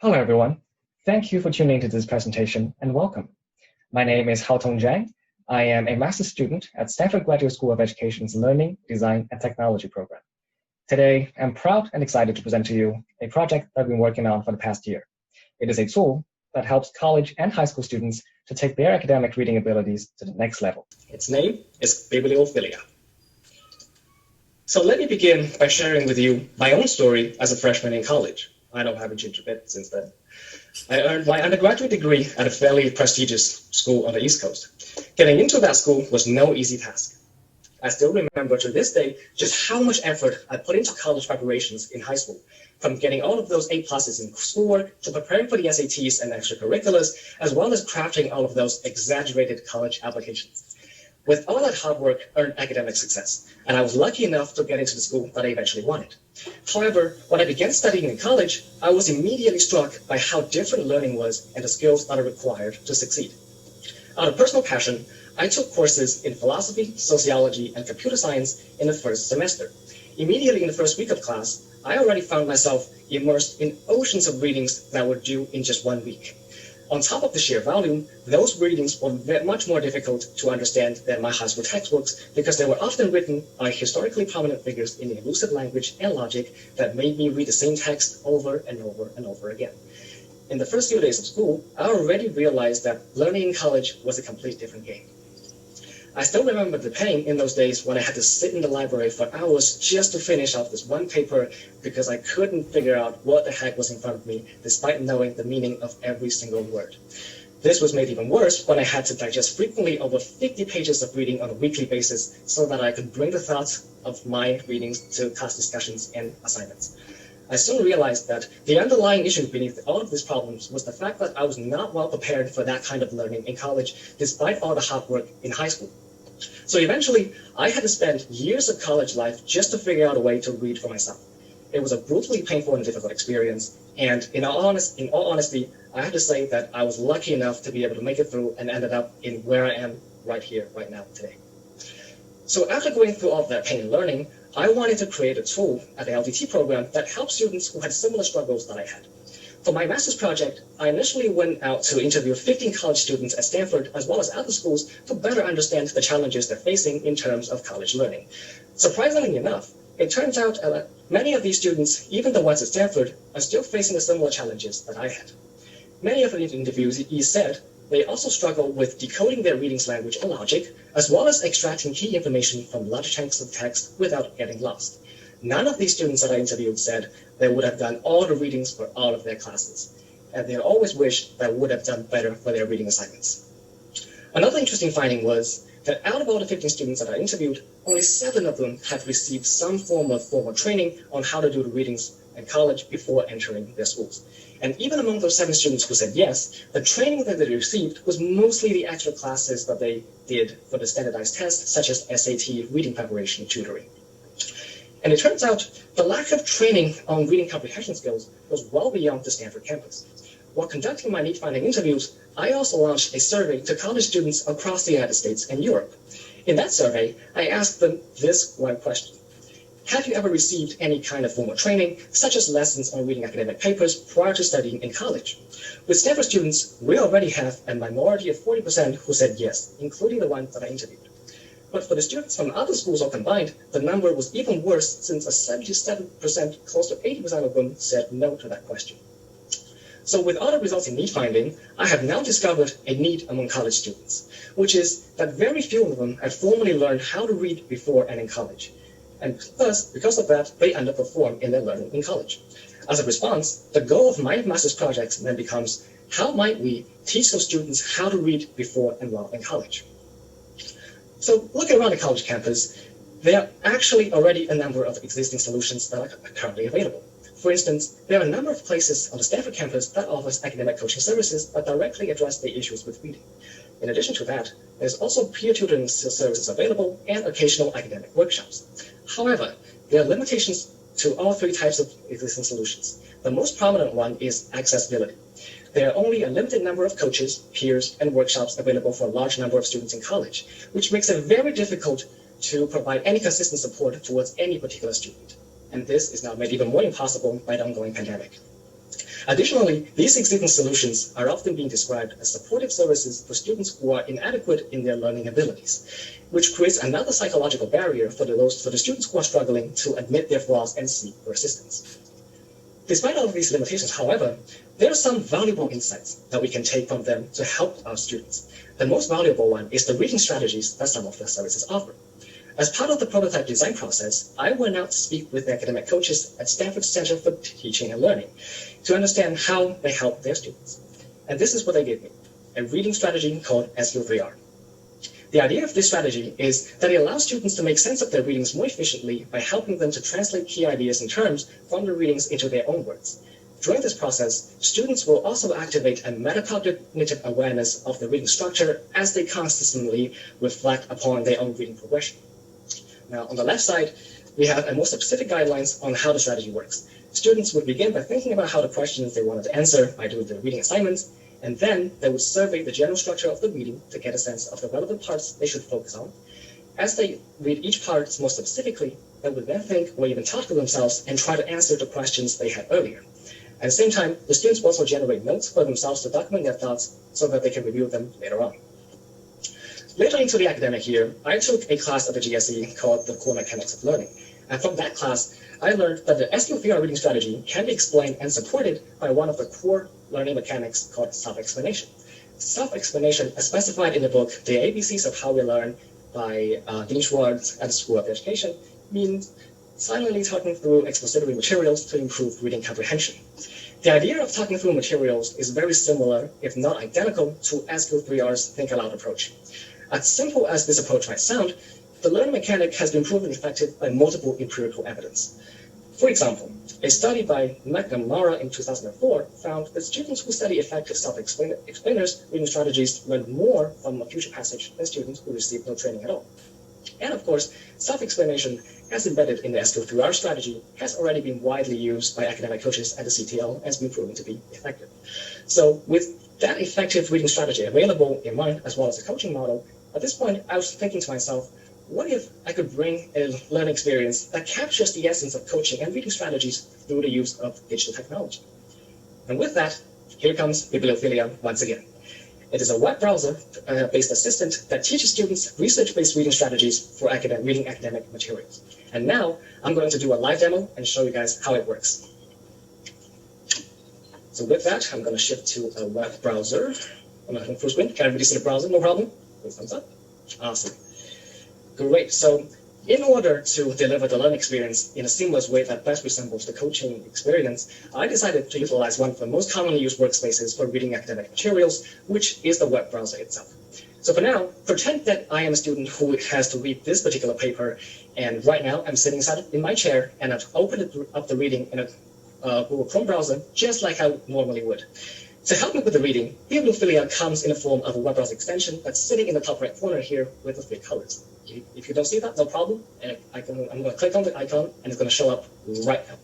Hello, everyone. Thank you for tuning into this presentation and welcome. My name is Haotong Jiang. I am a master's student at Stanford Graduate School of Education's Learning, Design, and Technology program. Today, I'm proud and excited to present to you a project that I've been working on for the past year. It is a tool that helps college and high school students to take their academic reading abilities to the next level. Its name is Bibliophilia. So let me begin by sharing with you my own story as a freshman in college. I don't have a ginger bit since then. I earned my undergraduate degree at a fairly prestigious school on the East Coast. Getting into that school was no easy task. I still remember to this day just how much effort I put into college preparations in high school, from getting all of those A+ in schoolwork to preparing for the SATs and extracurriculars, as well as crafting all of those exaggerated college applications. With all that hard work, earned academic success, and I was lucky enough to get into the school that I eventually wanted. However, when I began studying in college, I was immediately struck by how different learning was and the skills that are required to succeed. Out of personal passion, I took courses in philosophy, sociology, and computer science in the first semester. Immediately in the first week of class, I already found myself immersed in oceans of readings that were due in just 1 week. On top of the sheer volume, those readings were much more difficult to understand than my high school textbooks because they were often written by historically prominent figures in elusive language and logic that made me read the same text over and over and over again. In the first few days of school, I already realized that learning in college was a complete different game. I still remember the pain in those days when I had to sit in the library for hours just to finish off this one paper because I couldn't figure out what the heck was in front of me, despite knowing the meaning of every single word. This was made even worse when I had to digest frequently over 50 pages of reading on a weekly basis so that I could bring the thoughts of my readings to class discussions and assignments. I soon realized that the underlying issue beneath all of these problems was the fact that I was not well prepared for that kind of learning in college, despite all the hard work in high school. So eventually, I had to spend years of college life just to figure out a way to read for myself. It was a brutally painful and difficult experience, and in all honesty, I have to say that I was lucky enough to be able to make it through and ended up in where I am right here, right now, today. So after going through all of that pain and learning, I wanted to create a tool at the LDT program that helped students who had similar struggles that I had. For my master's project, I initially went out to interview 15 college students at Stanford as well as other schools to better understand the challenges they're facing in terms of college learning. Surprisingly enough, it turns out that many of these students, even the ones at Stanford, are still facing the similar challenges that I had. Many of the interviewees said they also struggle with decoding their reading's language or logic, as well as extracting key information from large chunks of text without getting lost. None of these students that I interviewed said they would have done all the readings for all of their classes, and they always wished they would have done better for their reading assignments. Another interesting finding was that out of all the 15 students that I interviewed, only 7 of them had received some form of formal training on how to do the readings in college before entering their schools. And even among those 7 students who said yes, the training that they received was mostly the extra classes that they did for the standardized tests, such as SAT reading preparation tutoring. And it turns out the lack of training on reading comprehension skills was well beyond the Stanford campus. While conducting my need-finding interviews, I also launched a survey to college students across the United States and Europe. In that survey, I asked them this one question. Have you ever received any kind of formal training, such as lessons on reading academic papers prior to studying in college? With Stanford students, we already have a minority of 40% who said yes, including the ones that I interviewed. But for the students from other schools all combined, the number was even worse since a 77%, close to 80% of them said no to that question. So with all the results in need finding, I have now discovered a need among college students, which is that very few of them had formally learned how to read before and in college. And thus, because of that, they underperform in their learning in college. As a response, the goal of my master's project then becomes, how might we teach those students how to read before and while in college? So looking around the college campus, there are actually already a number of existing solutions that are currently available. For instance, there are a number of places on the Stanford campus that offers academic coaching services that directly address the issues with reading. In addition to that, there's also peer tutoring services available and occasional academic workshops. However, there are limitations to all 3 types of existing solutions. The most prominent one is accessibility. There are only a limited number of coaches, peers, and workshops available for a large number of students in college, which makes it very difficult to provide any consistent support towards any particular student. And this is now made even more impossible by the ongoing pandemic. Additionally, these existing solutions are often being described as supportive services for students who are inadequate in their learning abilities, which creates another psychological barrier for the students who are struggling to admit their flaws and seek for assistance. Despite all of these limitations, however, there are some valuable insights that we can take from them to help our students. The most valuable one is the reading strategies that some of the services offer. As part of the prototype design process, I went out to speak with the academic coaches at Stanford Center for Teaching and Learning to understand how they help their students. And this is what they gave me, a reading strategy called SQ3R. The idea of this strategy is that it allows students to make sense of their readings more efficiently by helping them to translate key ideas and terms from the readings into their own words. During this process, students will also activate a metacognitive awareness of the reading structure as they consistently reflect upon their own reading progression. Now, on the left side, we have a more specific guidelines on how the strategy works. Students would begin by thinking about how the questions they wanted to answer by doing the reading assignments, and then they would survey the general structure of the reading to get a sense of the relevant parts they should focus on. As they read each part more specifically, they would then think or even talk to themselves and try to answer the questions they had earlier. At the same time, the students will also generate notes for themselves to document their thoughts so that they can review them later on. Later into the academic year, I took a class at the GSE called the Core Mechanics of Learning. And from that class, I learned that the SQ3R reading strategy can be explained and supported by one of the core learning mechanics called self-explanation. Self-explanation, as specified in the book The ABCs of How We Learn by Dean Schwartz at the School of Education, means silently talking through expository materials to improve reading comprehension. The idea of talking through materials is very similar, if not identical, to SQ3R's Think Aloud approach. As simple as this approach might sound, the learning mechanic has been proven effective by multiple empirical evidence. For example, a study by McNamara in 2004 found that students who study effective self-explainers reading strategies learn more from a future passage than students who receive no training at all. And of course, self-explanation, as embedded in the SQ3R strategy, has already been widely used by academic coaches at the CTL and has been proven to be effective. So with that effective reading strategy available in mind, as well as a coaching model, at this point, I was thinking to myself, what if I could bring a learning experience that captures the essence of coaching and reading strategies through the use of digital technology? And with that, here comes Bibliophilia once again. It is a web browser-based assistant that teaches students research-based reading strategies for reading academic materials. And now, I'm going to do a live demo and show you guys how it works. So with that, I'm going to shift to a web browser. I'm not on full screen. Can everybody see the browser? No problem? Please thumbs up. Awesome. Great. So in order to deliver the learning experience in a seamless way that best resembles the coaching experience, I decided to utilize one of the most commonly used workspaces for reading academic materials, which is the web browser itself. So for now, pretend that I am a student who has to read this particular paper, and right now I'm sitting in my chair and I've opened up the reading in a Google Chrome browser, just like I normally would. To help me with the reading, Bibliophilia comes in the form of a web browser extension that's sitting in the top right corner here with the 3 colors. If you don't see that, no problem. And I'm going to click on the icon, and it's going to show up right now.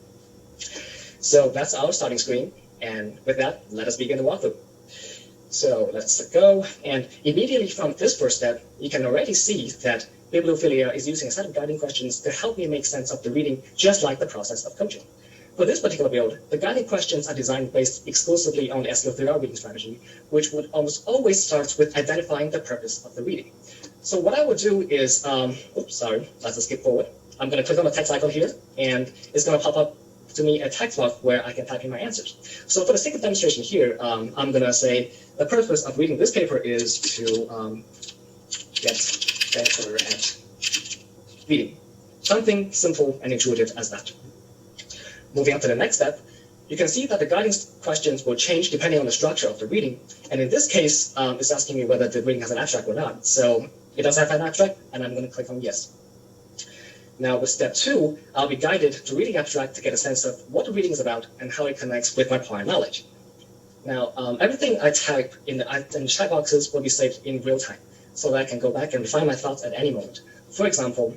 So that's our starting screen. And with that, let us begin the walkthrough. So let's go. And immediately from this first step, you can already see that Bibliophilia is using a set of guiding questions to help me make sense of the reading, just like the process of coaching. For this particular build, the guiding questions are designed based exclusively on the SQ3R reading strategy, which would almost always start with identifying the purpose of the reading. So what I would do is, let's skip forward. I'm going to click on the text icon here, and it's going to pop up to me a text box where I can type in my answers. So for the sake of demonstration here, I'm going to say the purpose of reading this paper is to get better at reading. Something simple and intuitive as that. Moving on to the next step, you can see that the guiding questions will change depending on the structure of the reading. And in this case, it's asking me whether the reading has an abstract or not. So it does have an abstract, and I'm going to click on yes. Now with step 2, I'll be guided to read the abstract to get a sense of what the reading is about and how it connects with my prior knowledge. Now, everything I type in the chat boxes will be saved in real time, so that I can go back and refine my thoughts at any moment. For example,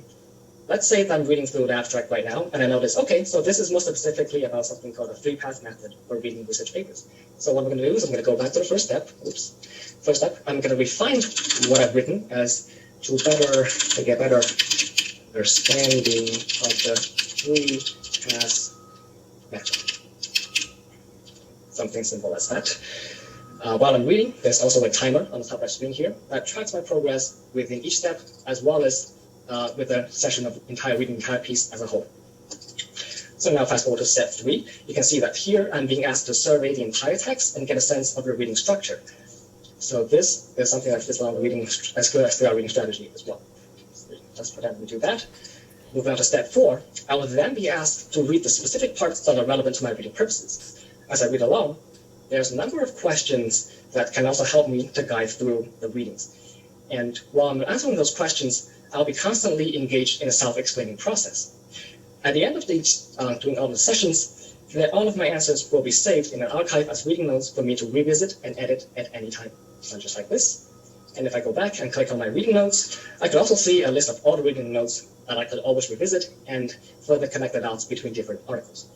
let's say that I'm reading through the abstract right now, and I notice, okay, so this is more specifically about something called a 3-path method for reading research papers. So what I'm going to do is I'm going to go back to the first step. First step, I'm going to refine what I've written as to get better understanding of the 3-path method. something simple as that. While I'm reading, there's also a timer on the top right screen here that tracks my progress within each step, as well as with a session of reading the entire piece as a whole. So now fast forward to step 3, you can see that here I'm being asked to survey the entire text and get a sense of the reading structure. So this is something that fits along the reading as clear as our reading strategy as well. So let's pretend we do that. Moving on to step 4, I will then be asked to read the specific parts that are relevant to my reading purposes. As I read along, there's a number of questions that can also help me to guide through the readings. And while I'm answering those questions, I'll be constantly engaged in a self-explaining process. At the end of doing all the sessions, all of my answers will be saved in an archive as reading notes for me to revisit and edit at any time. So just like this. And if I go back and click on my reading notes, I could also see a list of all the reading notes that I could always revisit and further connect the dots between different articles.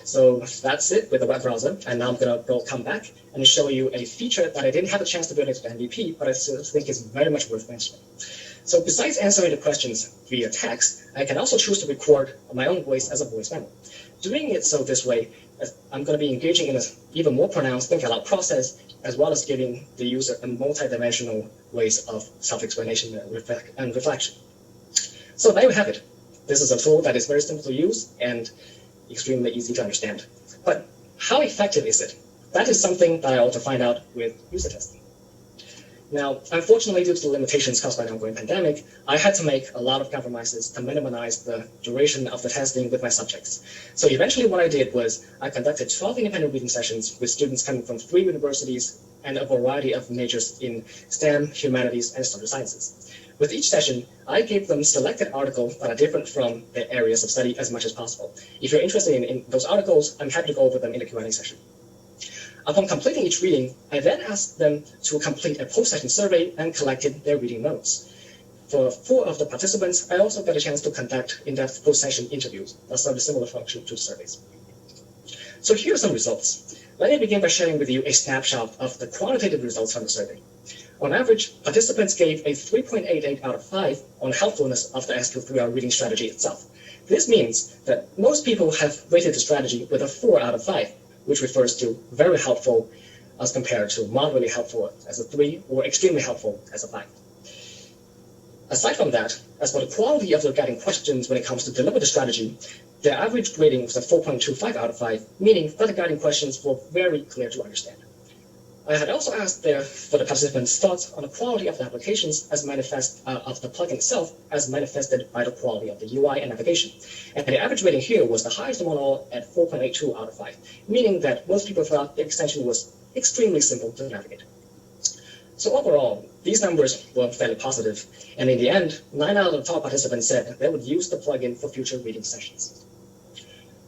So that's it with the web browser. And now I'm going to come back and show you a feature that I didn't have a chance to build into the MVP, but I still think is very much worth mentioning. So besides answering the questions via text, I can also choose to record my own voice as a voice memo. Doing it so this way, I'm going to be engaging in an even more pronounced think aloud process, as well as giving the user a multi-dimensional ways of self-explanation and reflection. So there you have it. This is a tool that is very simple to use and extremely easy to understand. But how effective is it? That is something that I ought to find out with user testing. Now, unfortunately, due to the limitations caused by the ongoing pandemic, I had to make a lot of compromises to minimize the duration of the testing with my subjects. So eventually what I did was I conducted 12 independent reading sessions with students coming from 3 universities and a variety of majors in STEM, humanities, and social sciences. With each session, I gave them selected articles that are different from their areas of study as much as possible. If you're interested in those articles, I'm happy to go over them in the Q&A session. Upon completing each reading, I then asked them to complete a post-session survey and collected their reading notes. For 4 of the participants, I also got a chance to conduct in-depth post-session interviews that serve a similar function to surveys. So here are some results. Let me begin by sharing with you a snapshot of the qualitative results from the survey. On average, participants gave a 3.88 out of 5 on the helpfulness of the SQ3R reading strategy itself. This means that most people have rated the strategy with a 4 out of 5, which refers to very helpful as compared to moderately helpful as a 3 or extremely helpful as a 5. Aside from that, as for the quality of the guiding questions when it comes to deliver the strategy, the average grading was a 4.25 out of 5, meaning that the guiding questions were very clear to understand. I had also asked for the participants' thoughts on the quality of the applications as of the plugin itself as manifested by the quality of the UI and navigation. And the average rating here was the highest among all at 4.82 out of 5, meaning that most people thought the extension was extremely simple to navigate. So overall, these numbers were fairly positive, and in the end, 9 out of the 12 participants said they would use the plugin for future reading sessions.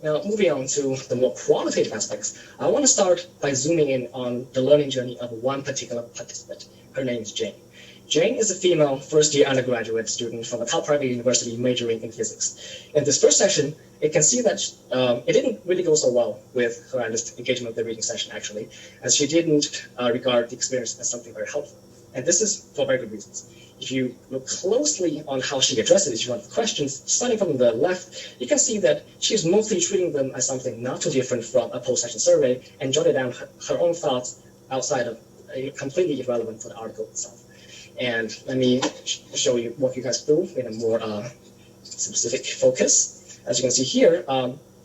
Now, moving on to the more qualitative aspects, I want to start by zooming in on the learning journey of one particular participant. Her name is Jiang. Jiang is a female first-year undergraduate student from a top private university majoring in physics. In this first session, it can see that it didn't really go so well with her engagement with the reading session, actually, as she didn't regard the experience as something very helpful. And this is for very good reasons. If you look closely on how she addresses each one of the questions, starting from the left, you can see that she's mostly treating them as something not too different from a post-session survey and jotted down her own thoughts outside of completely irrelevant for the article itself. And let me walk you guys through in a more specific focus. As you can see here,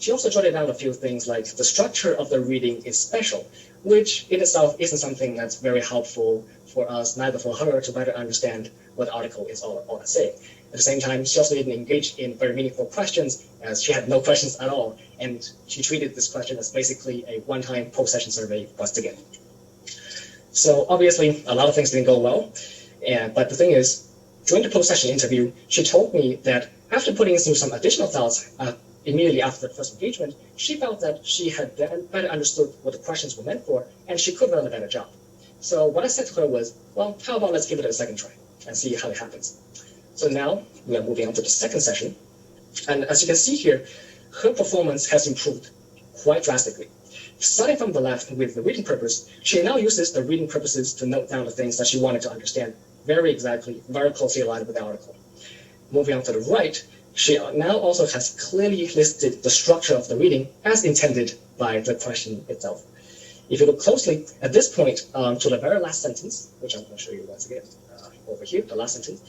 she also jotted down a few things like the structure of the reading is special, which in itself isn't something that's very helpful for us, neither for her to better understand what the article is all saying. At the same time, she also didn't engage in very meaningful questions, as she had no questions at all, and she treated this question as basically a one-time post-session survey once again. So obviously, a lot of things didn't go well, but the thing is, during the post-session interview, she told me that after putting in some additional thoughts immediately after the first engagement, she felt that she had better understood what the questions were meant for, and she could have done a better job. So what I said to her was, well, how about let's give it a second try and see how it happens. So now we are moving on to the second session. And as you can see here, her performance has improved quite drastically. Starting from the left with the reading purpose, she now uses the reading purposes to note down the things that she wanted to understand very exactly, very closely aligned with the article. Moving on to the right, she now also has clearly listed the structure of the reading as intended by the question itself. If you look closely at this point to the very last sentence, which I'm going to show you once again over here, the last sentence,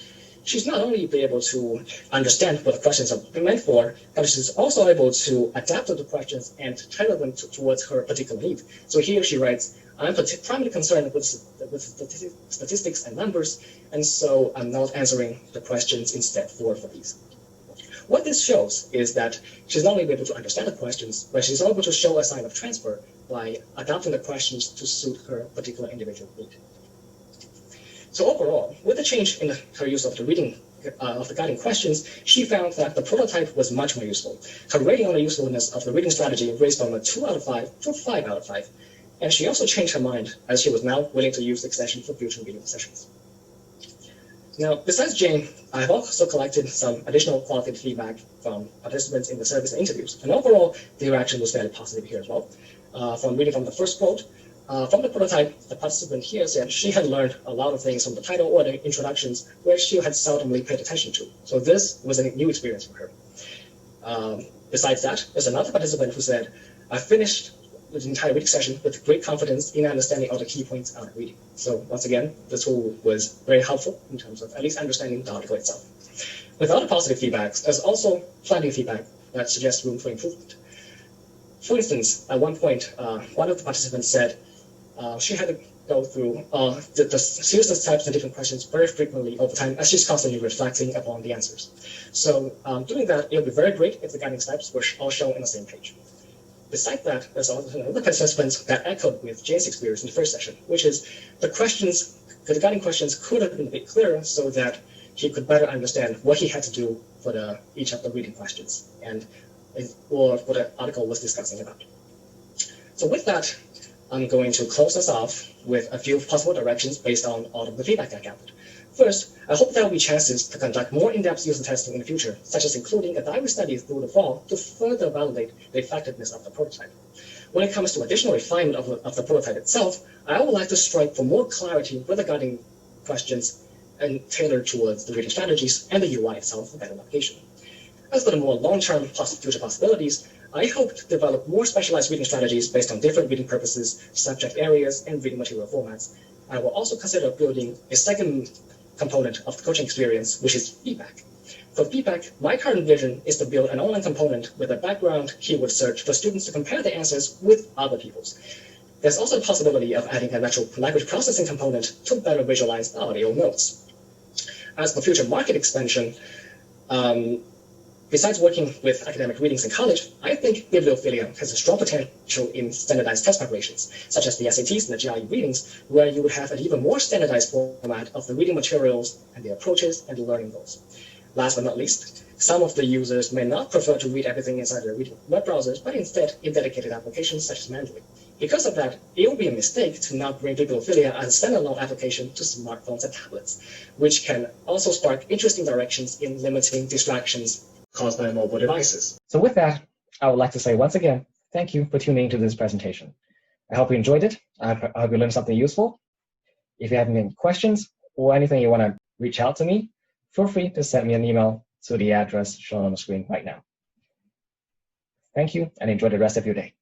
she's not only be able to understand what the questions are meant for, but she's also able to adapt to the questions and tailor them towards her particular need. So here she writes, I'm primarily concerned with statistics and numbers, and so I'm not answering the questions in step 4 for these. What this shows is that she's not only able to understand the questions, but she's able to show a sign of transfer by adapting the questions to suit her particular individual need. So overall, with the change in her use of the reading of the guiding questions, she found that the prototype was much more useful. Her rating on the usefulness of the reading strategy raised from a 2 out of 5 to a 5 out of 5. And she also changed her mind, as she was now willing to use the extension for future reading sessions. Now, besides Jiang, I've also collected some additional qualitative feedback from participants in the surveys and interviews. And overall, the reaction was fairly positive here as well. From reading from the first quote, from the prototype, the participant here said she had learned a lot of things from the title or the introductions where she had seldomly paid attention to. So this was a new experience for her. Besides that, there's another participant who said, I finished the entire reading session with great confidence in understanding all the key points out of reading. So once again, the tool was very helpful in terms of at least understanding the article itself. With other positive feedbacks, there's also plenty of feedback that suggests room for improvement. For instance, at one point, one of the participants said she had to go through the series of types and different questions very frequently over time as she's constantly reflecting upon the answers. So doing that, it would be very great if the guiding steps were all shown on the same page. Besides that, there's also another participant that echoed with Jiang's experience in the first session, which is the guiding questions could have been a bit clearer so that he could better understand what he had to do for each of the reading questions or what the article was discussing about. So with that, I'm going to close us off with a few possible directions based on all of the feedback I gathered. First, I hope there will be chances to conduct more in-depth user testing in the future, such as including a diary study through the fall to further validate the effectiveness of the prototype. When it comes to additional refinement of the prototype itself, I would like to strive for more clarity with the guiding questions and tailored towards the reading strategies and the UI itself for better navigation. As for the more long-term future possibilities, I hope to develop more specialized reading strategies based on different reading purposes, subject areas, and reading material formats. I will also consider building a second component of the coaching experience, which is feedback. For feedback, my current vision is to build an online component with a background keyword search for students to compare their answers with other people's. There's also the possibility of adding a natural language processing component to better visualize the audio notes. As for future market expansion, besides working with academic readings in college, I think Bibliophilia has a strong potential in standardized test preparations, such as the SATs and the GRE readings, where you would have an even more standardized format of the reading materials and the approaches and the learning goals. Last but not least, some of the users may not prefer to read everything inside their web browsers, but instead in dedicated applications such as Mandarin. Because of that, it would be a mistake to not bring Bibliophilia as a standalone application to smartphones and tablets, which can also spark interesting directions in limiting distractions caused by mobile devices. So with that, I would like to say once again, thank you for tuning into this presentation. I hope you enjoyed it. I hope you learned something useful. If you have any questions or anything you want to reach out to me, feel free to send me an email to the address shown on the screen right now. Thank you and enjoy the rest of your day.